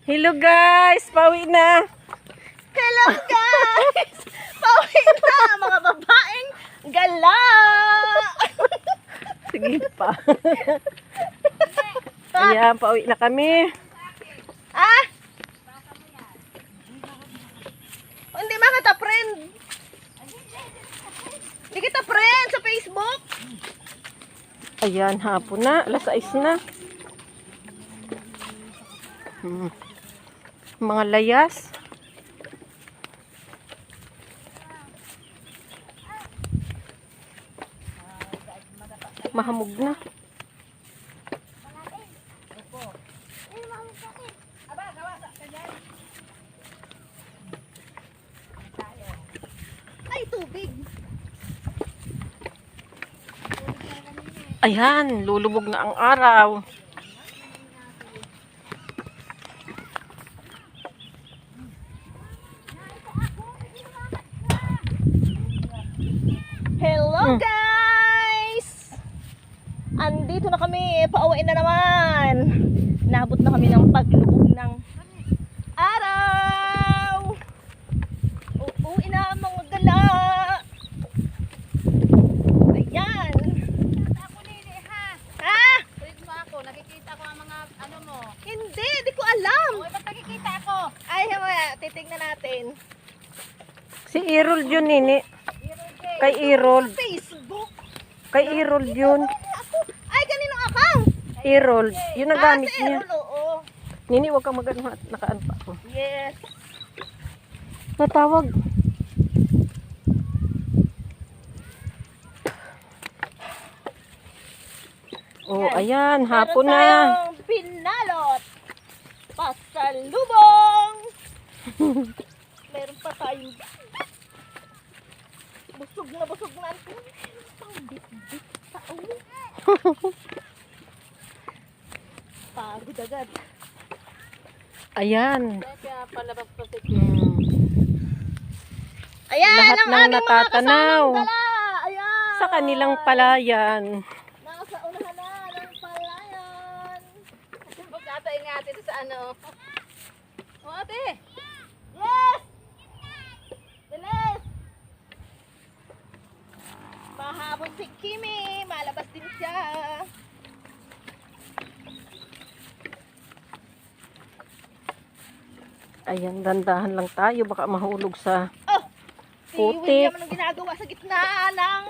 Hello guys, pauwi na. Hello guys! Pauwi na mga babaeng gala! Sige pa. Ayan, pauwi na kami. Ah? Hindi ba kita friend? Hindi kita friend sa Facebook? Ayan, hapon na. Alas 6 na. Mga layas. Mahamog na. Ay, tubig. Ayan, lulubog na ang araw. Hello guys! Andito na kami, pauwi na naman. Nabot na kami ng paglubog ng araw. Uuwi na ang mga gala. Ayan. Ako nini ha. Ha? Tuwid mo ako. Nakikita ko ang mga ano mo. Hindi, di ko alam. O, ba't nakikita ako? Ay, mamaya, titignan natin. Si Irol yun, nini. Kay Irol. Facebook. Kay Irol yun. Ay, kaninong account? Irol. Yun ang gamit si niya. Errol, oo. Nini, huwag kang mag-ano. Nakaan pa ako. Yes. Natawag. Oh, ayan. Hapon Meron na. tayong pinalot. Pasalubong. Meron pa tayong busog na busog na. Meron pang bit-bit sa ulo. Pagod agad. Ayan. Kaya palabas pa si Ayan, Lahat ang ng aming mga natatanaw. kasamang gala. Ayan. Sa kanilang palayan. Nasa unahan na ng palayan. Pagkatayin nga natin sa ano. O ate. Yes! Bilis! Mahabol si Kimi. Malabas din siya. Ayan, dandahan lang tayo. Baka mahulog sa Oh! Si putik. William anong ginagawa sa gitna ng